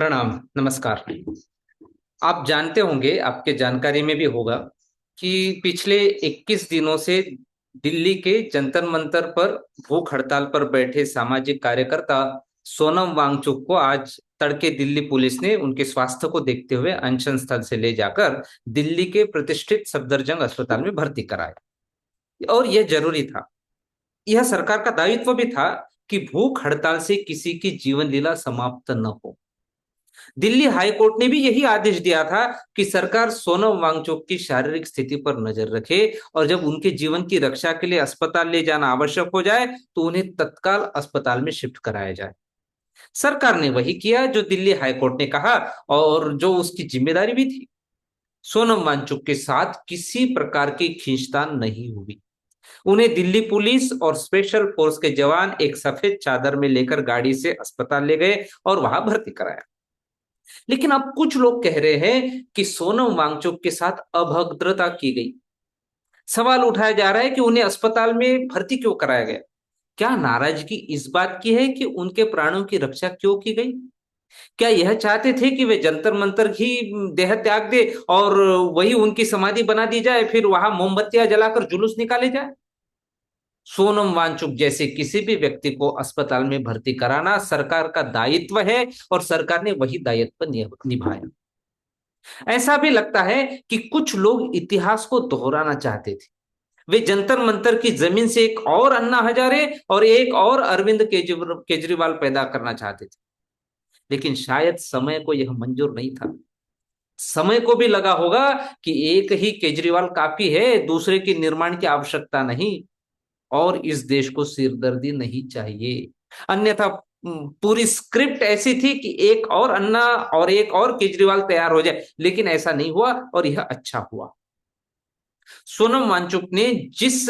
प्रणाम। नमस्कार। आप जानते होंगे, आपके जानकारी में भी होगा कि पिछले 21 दिनों से दिल्ली के जंतर मंतर पर भूख हड़ताल पर बैठे सामाजिक कार्यकर्ता सोनम वांगचुक को आज तड़के दिल्ली पुलिस ने उनके स्वास्थ्य को देखते हुए अनशन स्थल से ले जाकर दिल्ली के प्रतिष्ठित सफदरजंग अस्पताल में भर्ती कराया। और यह जरूरी था। यह सरकार का दायित्व भी था कि भूख हड़ताल से किसी की जीवन लीला समाप्त न हो। दिल्ली हाई कोर्ट ने भी यही आदेश दिया था कि सरकार सोनम वांगचुक की शारीरिक स्थिति पर नजर रखे और जब उनके जीवन की रक्षा के लिए अस्पताल ले जाना आवश्यक हो जाए तो उन्हें तत्काल अस्पताल में शिफ्ट कराया जाए। सरकार ने वही किया जो दिल्ली हाई कोर्ट ने कहा और जो उसकी जिम्मेदारी भी थी। सोनम वांगचुक के साथ किसी प्रकार की खींचतान नहीं हुई। उन्हें दिल्ली पुलिस और स्पेशल फोर्स के जवान एक सफेद चादर में लेकर गाड़ी से अस्पताल ले गए और वहां भर्ती कराया। लेकिन अब कुछ लोग कह रहे हैं कि सोनम वांगचुक के साथ अभद्रता की गई। सवाल उठाया जा रहा है कि उन्हें अस्पताल में भर्ती क्यों कराया गया। क्या नाराजगी इस बात की है कि उनके प्राणों की रक्षा क्यों की गई? क्या यह चाहते थे कि वे जंतर मंतर ही देह त्याग दे और वही उनकी समाधि बना दी जाए, फिर वहां मोमबत्तियां जलाकर जुलूस निकाले जाए? सोनम वांगचुक जैसे किसी भी व्यक्ति को अस्पताल में भर्ती कराना सरकार का दायित्व है और सरकार ने वही दायित्व निभाया। ऐसा भी लगता है कि कुछ लोग इतिहास को दोहराना चाहते थे। वे जंतर मंतर की जमीन से एक और अन्ना हजारे और एक और अरविंद केजरीवाल पैदा करना चाहते थे। लेकिन शायद समय को यह मंजूर नहीं था। समय को भी लगा होगा कि एक ही केजरीवाल काफी है, दूसरे की निर्माण की आवश्यकता नहीं। और इस देश को सिरदर्दी नहीं चाहिए। अन्यथा पूरी स्क्रिप्ट ऐसी थी कि एक और अन्ना और एक और केजरीवाल तैयार हो जाए, लेकिन ऐसा नहीं हुआ और यह अच्छा हुआ। सोनम वांगचुक ने जिस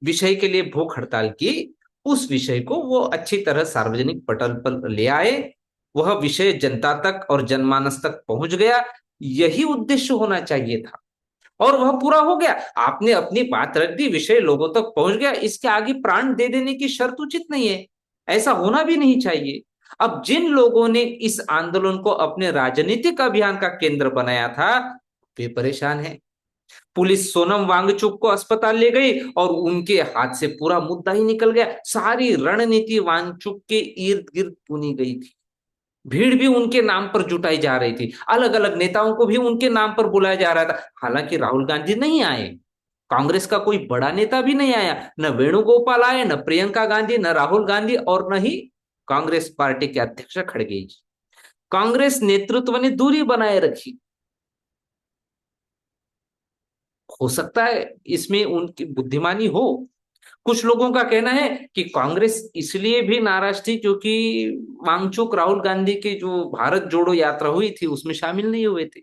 विषय के लिए भूख हड़ताल की, उस विषय को वो अच्छी तरह सार्वजनिक पटल पर ले आए। वह विषय जनता तक और जनमानस तक पहुंच गया। यही उद्देश्य होना चाहिए था और वह पूरा हो गया। आपने अपनी बात रख दी, विषय लोगों तक पहुंच गया, इसके आगे प्राण दे देने की शर्त उचित नहीं है। ऐसा होना भी नहीं चाहिए। अब जिन लोगों ने इस आंदोलन को अपने राजनीतिक अभियान का केंद्र बनाया था, वे परेशान हैं। पुलिस सोनम वांगचुक को अस्पताल ले गई और उनके हाथ से पूरा मुद्दा ही निकल गया। सारी रणनीति वांगचुक के इर्द गिर्द बुनी गई थी। भीड़ भी उनके नाम पर जुटाई जा रही थी। अलग अलग नेताओं को भी उनके नाम पर बुलाया जा रहा था। हालांकि राहुल गांधी नहीं आए, कांग्रेस का कोई बड़ा नेता भी नहीं आया, न वेणुगोपाल आए, न प्रियंका गांधी, न राहुल गांधी और न ही कांग्रेस पार्टी के अध्यक्ष खड़गे जी। कांग्रेस नेतृत्व ने दूरी बनाए रखी। हो सकता है इसमें उनकी बुद्धिमानी हो। कुछ लोगों का कहना है कि कांग्रेस इसलिए भी नाराज थी क्योंकि वांगचुक राहुल गांधी की जो भारत जोड़ो यात्रा हुई थी उसमें शामिल नहीं हुए थे।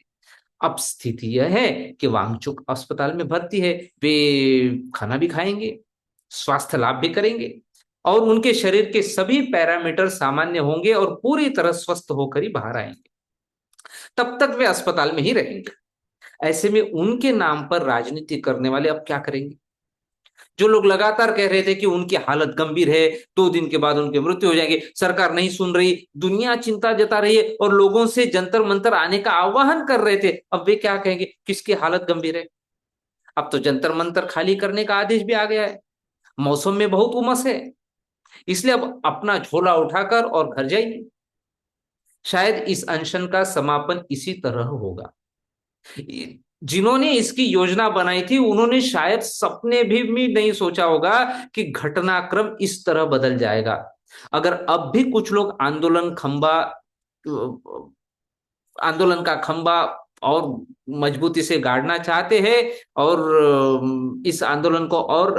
अब स्थिति यह है कि वांगचुक अस्पताल में भर्ती है। वे खाना भी खाएंगे, स्वास्थ्य लाभ भी करेंगे और उनके शरीर के सभी पैरामीटर सामान्य होंगे और पूरी तरह स्वस्थ होकर ही बाहर आएंगे। तब तक वे अस्पताल में ही रहेंगे। ऐसे में उनके नाम पर राजनीति करने वाले अब क्या करेंगे? जो लोग लगातार कह रहे थे कि उनकी हालत गंभीर है, 2 दिन के बाद उनकी मृत्यु हो जाएगी, सरकार नहीं सुन रही, दुनिया चिंता जता रही है और लोगों से जंतर मंतर आने का आह्वान कर रहे थे, अब वे क्या कहेंगे किसकी हालत गंभीर है? अब तो जंतर मंतर खाली करने का आदेश भी आ गया है। मौसम में बहुत उमस है, इसलिए अब अपना झोला उठाकर और घर जाइए। शायद इस अनशन का समापन इसी तरह होगा। जिन्होंने इसकी योजना बनाई थी उन्होंने शायद सपने भी नहीं सोचा होगा कि घटनाक्रम इस तरह बदल जाएगा। अगर अब भी कुछ लोग आंदोलन का खंबा और मजबूती से गाड़ना चाहते हैं और इस आंदोलन को और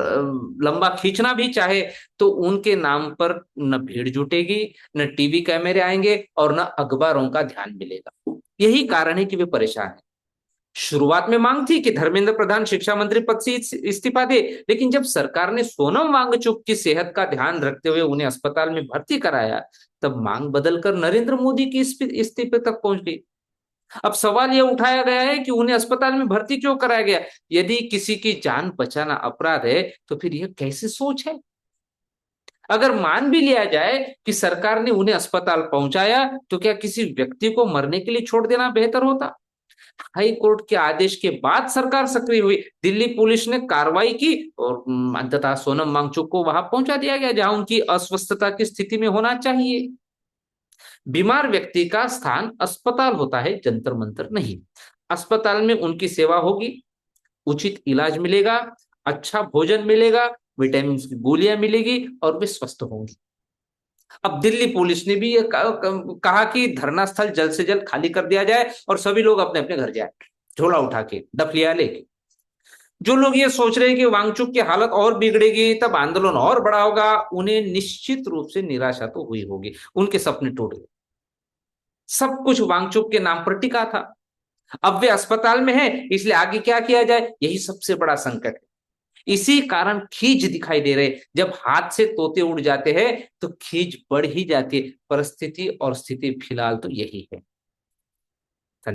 लंबा खींचना भी चाहे, तो उनके नाम पर न भीड़ जुटेगी, न टीवी कैमरे आएंगे और न अखबारों का ध्यान मिलेगा। यही कारण है कि वे परेशान हैं। शुरुआत में मांग थी कि धर्मेंद्र प्रधान शिक्षा मंत्री पद से इस्तीफा दे, लेकिन जब सरकार ने सोनम वांगचुक की सेहत का ध्यान रखते हुए उन्हें अस्पताल में भर्ती कराया, तब मांग बदलकर नरेंद्र मोदी की इस्तीफे तक पहुंच गई। अब सवाल यह उठाया गया है कि उन्हें अस्पताल में भर्ती क्यों कराया गया? यदि किसी की जान बचाना अपराध है तो फिर यह कैसी सोच है? अगर मान भी लिया जाए कि सरकार ने उन्हें अस्पताल पहुंचाया, तो क्या किसी व्यक्ति को मरने के लिए छोड़ देना बेहतर होता? हाई कोर्ट के आदेश के बाद सरकार सक्रिय हुई, दिल्ली पुलिस ने कार्रवाई की और अंततः सोनम वांगचुक को वहां पहुंचा दिया गया जहां उनकी अस्वस्थता की स्थिति में होना चाहिए। बीमार व्यक्ति का स्थान अस्पताल होता है, जंतर मंतर नहीं। अस्पताल में उनकी सेवा होगी, उचित इलाज मिलेगा, अच्छा भोजन मिलेगा, विटामिन की गोलियां मिलेगी और वे स्वस्थ होंगे। अब दिल्ली पुलिस ने भी ये कहा कि धरना स्थल जल्द से जल्द खाली कर दिया जाए और सभी लोग अपने अपने घर जाए, झोला उठा के, डफलिया लेके। जो लोग ये सोच रहे हैं कि वांगचुक की हालत और बिगड़ेगी, तब आंदोलन और बड़ा होगा, उन्हें निश्चित रूप से निराशा तो हुई होगी, उनके सपने टूट गए। सब कुछ वांगचुक के नाम पर टिका था। अब वे अस्पताल में हैं, इसलिए आगे क्या किया जाए, यही सबसे बड़ा संकट है। इसी कारण खींच दिखाई दे रहे, जब हाथ से तोते उड़ जाते हैं तो खींच बढ़ ही जाती है। परिस्थिति और स्थिति फिलहाल तो यही है।